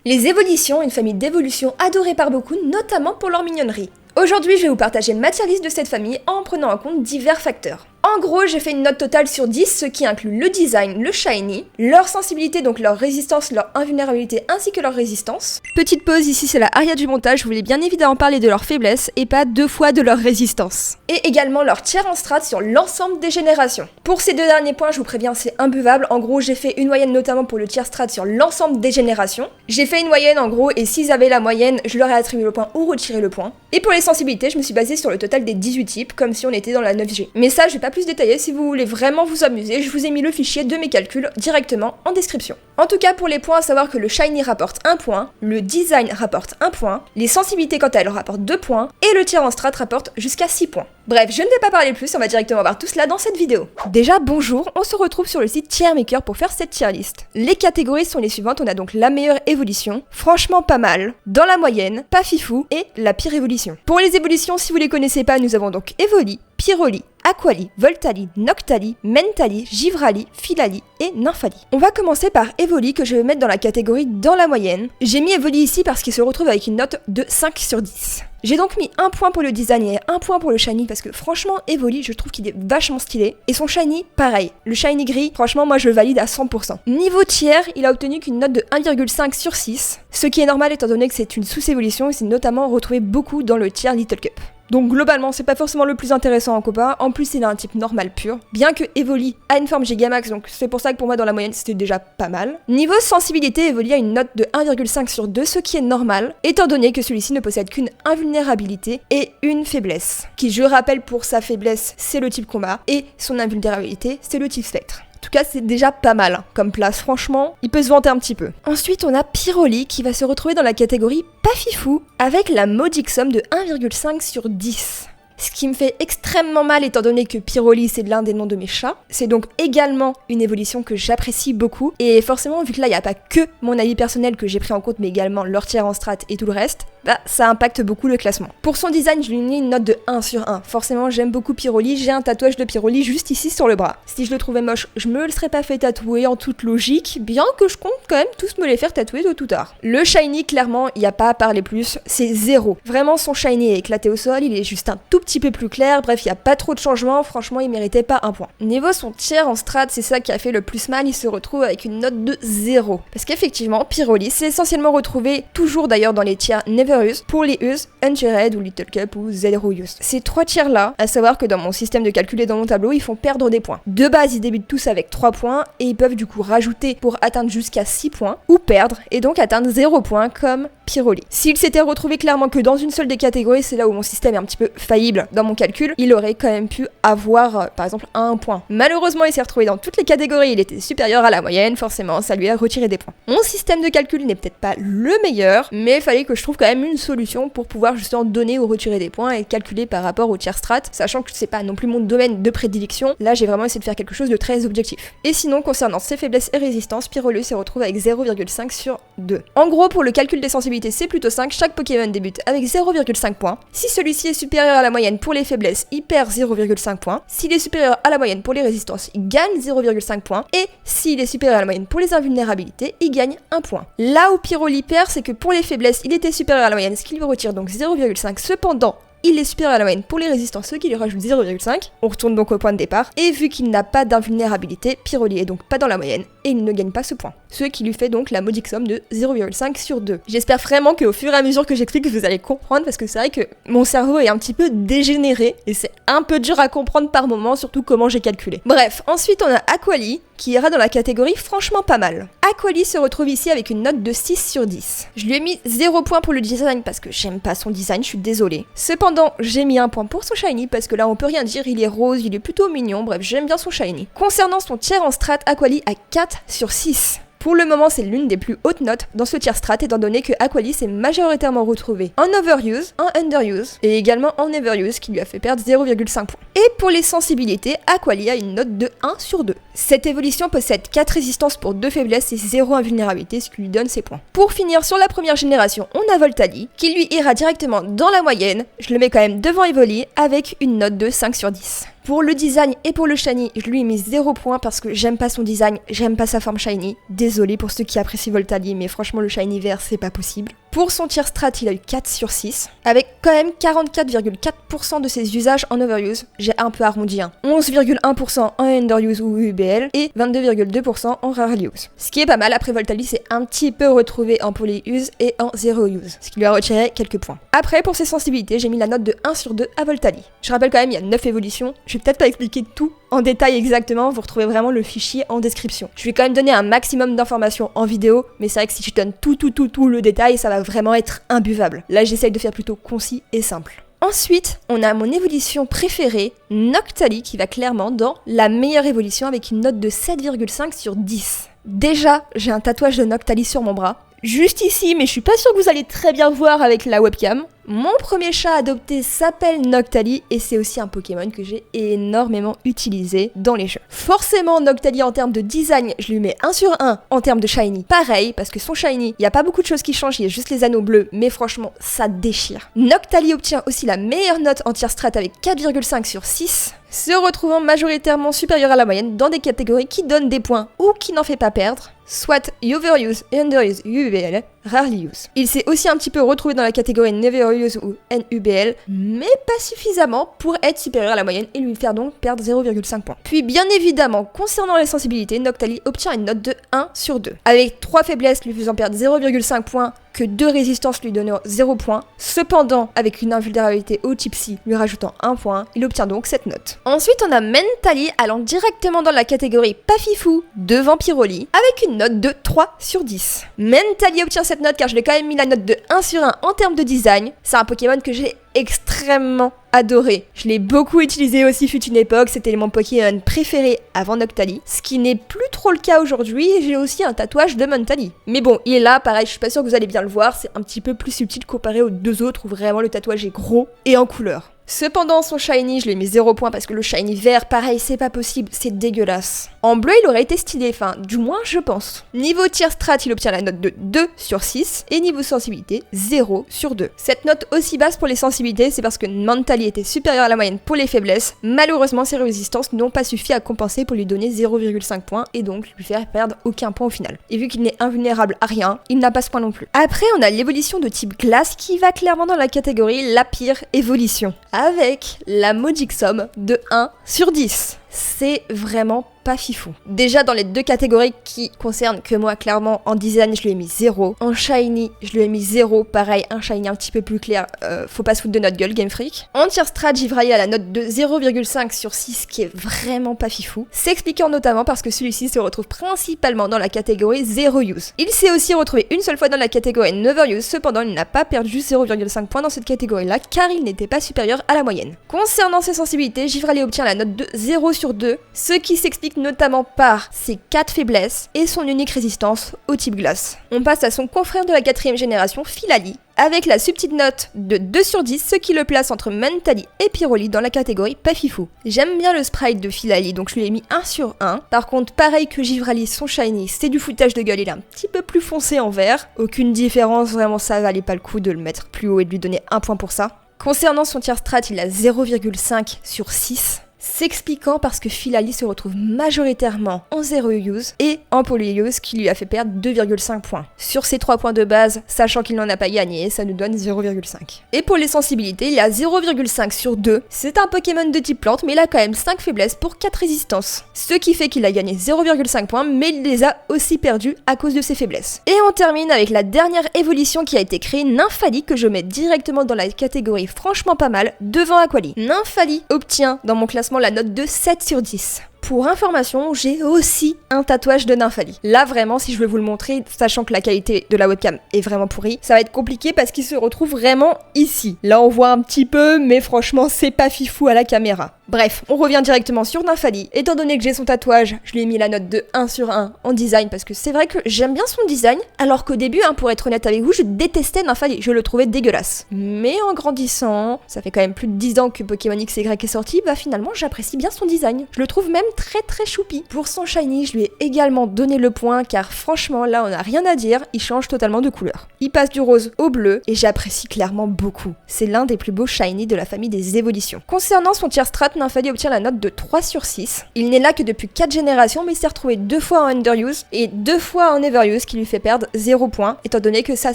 Les évolutions, une famille d'évolutions adorée par beaucoup, notamment pour leur mignonnerie. Aujourd'hui, je vais vous partager ma tier list de cette famille en prenant en compte divers facteurs. En gros, j'ai fait une note totale sur 10, ce qui inclut le design, le shiny, leur sensibilité, donc leur résistance, leur invulnérabilité ainsi que leur résistance. Petite pause, ici c'est la Aria du montage, je voulais bien évidemment parler de leur faiblesse et pas deux fois de leur résistance. Et également leur tiers en strat sur l'ensemble des générations. Pour ces deux derniers points, je vous préviens, c'est imbuvable. En gros, j'ai fait une moyenne notamment pour le tiers strat sur l'ensemble des générations. J'ai fait une moyenne en gros, et s'ils avaient la moyenne, je leur ai attribué le point ou retiré le point. Et pour les sensibilités, je me suis basée sur le total des 18 types, comme si on était dans la 9G. Mais ça, je vais pas plus détailler, si vous voulez vraiment vous amuser, je vous ai mis le fichier de mes calculs directement en description. En tout cas, pour les points, à savoir que le shiny rapporte 1 point, le design rapporte 1 point, les sensibilités quant à elles rapportent 2 points, et le tiers en strat rapporte jusqu'à 6 points. Bref, je ne vais pas parler plus, on va directement voir tout cela dans cette vidéo. Déjà, bonjour, on se retrouve sur le site Tiermaker pour faire cette tier list. Les catégories sont les suivantes, on a donc la meilleure évolution, franchement pas mal, dans la moyenne, pas fifou, et la pire évolution. Pour les évolutions, si vous les connaissez pas, nous avons donc Evoli, Pyroli, Aquali, Voltali, Noctali, Mentali, Givrali, Filali et Nymphali. On va commencer par Evoli que je vais mettre dans la catégorie dans la moyenne. J'ai mis Evoli ici parce qu'il se retrouve avec une note de 5 sur 10. J'ai donc mis 1 point pour le design et 1 point pour le shiny parce que franchement Evoli je trouve qu'il est vachement stylé. Et son shiny pareil, le shiny gris franchement moi je le valide à 100%. Niveau tiers il a obtenu qu'une note de 1,5 sur 6, ce qui est normal étant donné que c'est une sous-évolution et c'est notamment retrouvé beaucoup dans le tiers Little Cup. Donc globalement, c'est pas forcément le plus intéressant en copa, en plus il a un type normal pur, bien que Evoli a une forme Gigamax, donc c'est pour ça que pour moi dans la moyenne c'était déjà pas mal. Niveau sensibilité, Evoli a une note de 1,5 sur 2, ce qui est normal, étant donné que celui-ci ne possède qu'une invulnérabilité et une faiblesse, qui je rappelle pour sa faiblesse c'est le type combat, et son invulnérabilité c'est le type spectre. En tout cas, c'est déjà pas mal hein, comme place, franchement, il peut se vanter un petit peu. Ensuite, on a Pyroli qui va se retrouver dans la catégorie pas fifou avec la modique somme de 1,5 sur 10. Ce qui me fait extrêmement mal étant donné que Pyroli c'est l'un des noms de mes chats. C'est donc également une évolution que j'apprécie beaucoup. Et forcément, vu que là il n'y a pas que mon avis personnel que j'ai pris en compte, mais également leur tiers en strat et tout le reste, bah ça impacte beaucoup le classement. Pour son design, je lui ai mis une note de 1 sur 1. Forcément, j'aime beaucoup Pyroli, j'ai un tatouage de Pyroli juste ici sur le bras. Si je le trouvais moche, je me le serais pas fait tatouer en toute logique, bien que je compte quand même tous me les faire tatouer tôt ou tard. Le shiny, clairement, il n'y a pas à parler plus, c'est 0. Vraiment, son shiny est éclaté au sol, il est juste un tout petit peu plus clair, bref, il n'y a pas trop de changements, franchement, il méritait pas un point. Niveau son tiers en strat, c'est ça qui a fait le plus mal, il se retrouve avec une note de 0. Parce qu'effectivement, Pyroli s'est essentiellement retrouvé, toujours d'ailleurs dans les tiers Never Use, pour les Use, Untiered ou Little Cup ou Zero Use. Ces trois tiers là, à savoir que dans mon système de calcul et dans mon tableau, ils font perdre des points. De base, ils débutent tous avec 3 points, et ils peuvent du coup rajouter pour atteindre jusqu'à 6 points, ou perdre, et donc atteindre 0 points comme Pyroli. S'il s'était retrouvé clairement que dans une seule des catégories, c'est là où mon système est un petit peu faillible dans mon calcul, il aurait quand même pu avoir par exemple 1 point. Malheureusement, il s'est retrouvé dans toutes les catégories, il était supérieur à la moyenne, forcément, ça lui a retiré des points. Mon système de calcul n'est peut-être pas le meilleur, mais il fallait que je trouve quand même une solution pour pouvoir justement donner ou retirer des points et calculer par rapport au tiers strat, sachant que c'est pas non plus mon domaine de prédilection. Là, j'ai vraiment essayé de faire quelque chose de très objectif. Et sinon, concernant ses faiblesses et résistances, Pyroli se retrouve avec 0,5 sur 2. En gros, pour le calcul des sensibilités, c'est plutôt 5, chaque Pokémon débute avec 0,5 points. Si celui-ci est supérieur à la moyenne pour les faiblesses, il perd 0,5 points. S'il est supérieur à la moyenne pour les résistances, il gagne 0,5 points. Et s'il est supérieur à la moyenne pour les invulnérabilités, il gagne 1 point. Là où Pyroli perd, c'est que pour les faiblesses, il était supérieur à la moyenne, ce qui lui retire donc 0,5. Cependant, il est supérieur à la moyenne pour les résistances, ce qui lui rajoute 0,5. On retourne donc au point de départ. Et vu qu'il n'a pas d'invulnérabilité, Pyroli est donc pas dans la moyenne et il ne gagne pas ce point. Ce qui lui fait donc la modique somme de 0,5 sur 2. J'espère vraiment qu'au fur et à mesure que j'explique, vous allez comprendre parce que c'est vrai que mon cerveau est un petit peu dégénéré et c'est un peu dur à comprendre par moment, surtout comment j'ai calculé. Bref, ensuite on a Aquali qui ira dans la catégorie franchement pas mal. Aquali se retrouve ici avec une note de 6 sur 10. Je lui ai mis 0 point pour le design parce que j'aime pas son design, je suis désolée. Cependant, j'ai mis 1 point pour son shiny parce que là on peut rien dire, il est rose, il est plutôt mignon, bref j'aime bien son shiny. Concernant son tiers en strat, Aquali a 4 sur 6. Pour le moment, c'est l'une des plus hautes notes dans ce tiers strat, étant donné que Aquali s'est majoritairement retrouvé en overuse, en underuse, et également en neveruse, qui lui a fait perdre 0,5 points. Et pour les sensibilités, Aquali a une note de 1 sur 2. Cette évolution possède 4 résistances pour 2 faiblesses et 0 invulnérabilité, ce qui lui donne ses points. Pour finir, sur la première génération, on a Voltali, qui lui ira directement dans la moyenne, je le mets quand même devant Evoli, avec une note de 5 sur 10. Pour le design et pour le shiny, je lui ai mis 0 points parce que j'aime pas son design, j'aime pas sa forme shiny. Désolé pour ceux qui apprécient Voltali, mais franchement le shiny vert c'est pas possible. Pour son tier strat, il a eu 4 sur 6, avec quand même 44,4% de ses usages en overuse, j'ai un peu arrondi, 11,1% en underuse ou UBL, et 22,2% en rare use. Ce qui est pas mal, après Voltali c'est un petit peu retrouvé en polyuse et en zero use, ce qui lui a retiré quelques points. Après, pour ses sensibilités, j'ai mis la note de 1 sur 2 à Voltali. Je rappelle quand même, il y a 9 évolutions, je vais peut-être pas expliquer tout en détail exactement, vous retrouvez vraiment le fichier en description. Je vais quand même donner un maximum d'informations en vidéo, mais c'est vrai que si je donne tout le détail, ça va vraiment être imbuvable. Là, j'essaye de faire plutôt concis et simple. Ensuite, on a mon évolution préférée, Noctali, qui va clairement dans la meilleure évolution avec une note de 7,5 sur 10. Déjà, j'ai un tatouage de Noctali sur mon bras. Juste ici, mais je suis pas sûre que vous allez très bien voir avec la webcam. Mon premier chat adopté s'appelle Noctali et c'est aussi un Pokémon que j'ai énormément utilisé dans les jeux. Forcément, Noctali en termes de design, je lui mets 1 sur 1. En termes de shiny, pareil, parce que son shiny, il n'y a pas beaucoup de choses qui changent, il y a juste les anneaux bleus, mais franchement, ça déchire. Noctali obtient aussi la meilleure note en tier strat avec 4,5 sur 6, se retrouvant majoritairement supérieure à la moyenne dans des catégories qui donnent des points ou qui n'en fait pas perdre, soit Overuse et Underuse UBL, Rarely Use. Il s'est aussi un petit peu retrouvé dans la catégorie Neveruse ou NUBL, mais pas suffisamment pour être supérieur à la moyenne et lui faire donc perdre 0,5 points. Puis bien évidemment, concernant les sensibilités, Noctali obtient une note de 1 sur 2, avec 3 faiblesses lui faisant perdre 0,5 points, que 2 résistances lui donnant 0 points. Cependant, avec une invulnérabilité au type Psy lui rajoutant 1 point, il obtient donc cette note. Ensuite, on a Mentali allant directement dans la catégorie Pafifou devant Pyroli, avec une note de 3 sur 10. Mentali obtient cette note car je l'ai quand même mis la note de 1 sur 1 en termes de design. C'est un Pokémon que j'ai extrêmement adoré. Je l'ai beaucoup utilisé aussi fut une époque, c'était mon Pokémon préféré avant Noctali, ce qui n'est plus trop le cas aujourd'hui et j'ai aussi un tatouage de Mentali. Mais bon, il est là, pareil, je suis pas sûre que vous allez bien le voir, c'est un petit peu plus subtil comparé aux deux autres où vraiment le tatouage est gros et en couleur. Cependant, son shiny, je lui ai mis 0 points parce que le shiny vert, pareil, c'est pas possible, c'est dégueulasse. En bleu, il aurait été stylé, enfin, du moins, je pense. Niveau tier strat, il obtient la note de 2 sur 6 et niveau sensibilité, 0 sur 2. Cette note aussi basse pour les sensibilités, c'est parce que Mentali était supérieur à la moyenne pour les faiblesses. Malheureusement, ses résistances n'ont pas suffi à compenser pour lui donner 0,5 points et donc lui faire perdre aucun point au final. Et vu qu'il n'est invulnérable à rien, il n'a pas ce point non plus. Après, on a l'évolution de type glace qui va clairement dans la catégorie la pire évolution, avec la modique somme de 1 sur 10. C'est vraiment pas fifou. Déjà dans les deux catégories qui concernent que moi, clairement, en design, je lui ai mis 0. En shiny, je lui ai mis 0. Pareil, un shiny un petit peu plus clair. Faut pas se foutre de notre gueule, Game Freak. En tier strat, Givraillé à la note de 0,5 sur 6, qui est vraiment pas fifou. S'expliquant notamment parce que celui-ci se retrouve principalement dans la catégorie Zero Use. Il s'est aussi retrouvé une seule fois dans la catégorie Never Use, cependant il n'a pas perdu 0,5 points dans cette catégorie-là, car il n'était pas supérieur à la moyenne. Concernant ses sensibilités, Givraillé obtient la note de 0 sur 2, ce qui s'explique notamment par ses 4 faiblesses et son unique résistance au type glace. On passe à son confrère de la 4ème génération, Philali, avec la subtile note de 2 sur 10, ce qui le place entre Mentali et Pyroli dans la catégorie Pafifou. J'aime bien le sprite de Philali, donc je lui ai mis 1 sur 1. Par contre, pareil que Givraillé, son shiny, c'est du foutage de gueule, il est un petit peu plus foncé en vert. Aucune différence, vraiment ça valait pas le coup de le mettre plus haut et de lui donner 1 point pour ça. Concernant son tier strat, il a 0,5 sur 6. S'expliquant parce que Philali se retrouve majoritairement en Zero Use et en Polyuse qui lui a fait perdre 2,5 points. Sur ces 3 points de base, sachant qu'il n'en a pas gagné, ça nous donne 0,5. Et pour les sensibilités, il a 0,5 sur 2. C'est un Pokémon de type plante, mais il a quand même 5 faiblesses pour 4 résistances. Ce qui fait qu'il a gagné 0,5 points, mais il les a aussi perdus à cause de ses faiblesses. Et on termine avec la dernière évolution qui a été créée, Nymphali, que je mets directement dans la catégorie franchement pas mal, devant Aquali. Nymphali obtient dans mon classement la note de 7 sur 10. Pour information, j'ai aussi un tatouage de Nymphali. Là vraiment, si je veux vous le montrer, sachant que la qualité de la webcam est vraiment pourrie, ça va être compliqué parce qu'il se retrouve vraiment ici. Là on voit un petit peu, mais franchement c'est pas fifou à la caméra. Bref, on revient directement sur Nymphali. Étant donné que j'ai son tatouage, je lui ai mis la note de 1 sur 1 en design parce que c'est vrai que j'aime bien son design, alors qu'au début, pour être honnête avec vous, je détestais Nymphali, je le trouvais dégueulasse. Mais en grandissant, ça fait quand même plus de 10 ans que Pokémon XY est sorti, bah finalement j'apprécie bien son design. Je le trouve même très choupi. Pour son shiny, je lui ai également donné le point car franchement là on n'a rien à dire, il change totalement de couleur. Il passe du rose au bleu et j'apprécie clairement beaucoup. C'est l'un des plus beaux shiny de la famille des évolutions. Concernant son tier strat, Nymphali obtient la note de 3 sur 6. Il n'est là que depuis 4 générations mais il s'est retrouvé 2 fois en underuse et 2 fois en everuse qui lui fait perdre 0 points étant donné que ça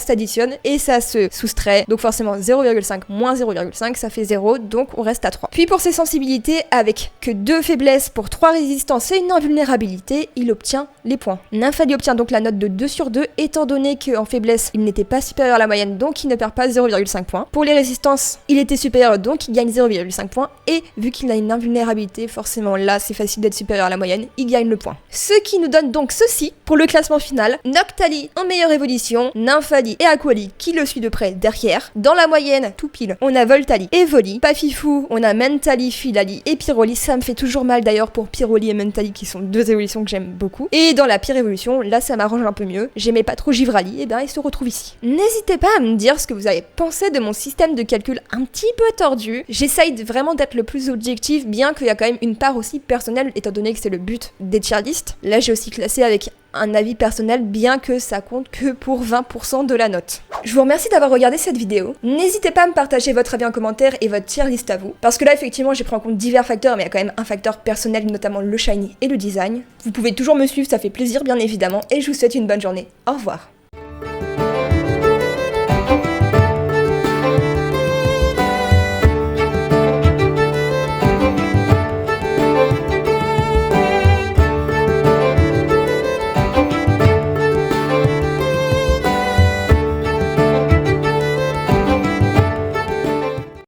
s'additionne et ça se soustrait. Donc forcément 0,5 moins 0,5 ça fait 0 donc on reste à 3. Puis pour ses sensibilités, avec que 2 faiblesses pour 3 résistances et une invulnérabilité, il obtient les points. Nymphali obtient donc la note de 2 sur 2 étant donné qu'en faiblesse il n'était pas supérieur à la moyenne donc il ne perd pas 0,5 points. Pour les résistances il était supérieur donc il gagne 0,5 points et vu qu'il a une invulnérabilité forcément là c'est facile d'être supérieur à la moyenne, il gagne le point. Ce qui nous donne donc ceci pour le classement final. Noctali en meilleure évolution, Nymphali et Aquali qui le suit de près derrière. Dans la moyenne tout pile on a Voltali et Voli. Pafifou on a Mentali, Filali et Pyroli. Ça me fait toujours mal d'ailleurs pour Pyroli et Mentali qui sont 2 évolutions que j'aime beaucoup. Et dans la pire évolution, là ça m'arrange un peu mieux. J'aimais pas trop Givrali, et bien il se retrouve ici. N'hésitez pas à me dire ce que vous avez pensé de mon système de calcul un petit peu tordu. J'essaye vraiment d'être le plus objectif, bien qu'il y a quand même une part aussi personnelle, étant donné que c'est le but des tier lists. Là j'ai aussi classé avec un avis personnel, bien que ça compte que pour 20% de la note. Je vous remercie d'avoir regardé cette vidéo. N'hésitez pas à me partager votre avis en commentaire et votre tier list à vous. Parce que là, effectivement, j'ai pris en compte divers facteurs, mais il y a quand même un facteur personnel, notamment le shiny et le design. Vous pouvez toujours me suivre, ça fait plaisir, bien évidemment, et je vous souhaite une bonne journée. Au revoir.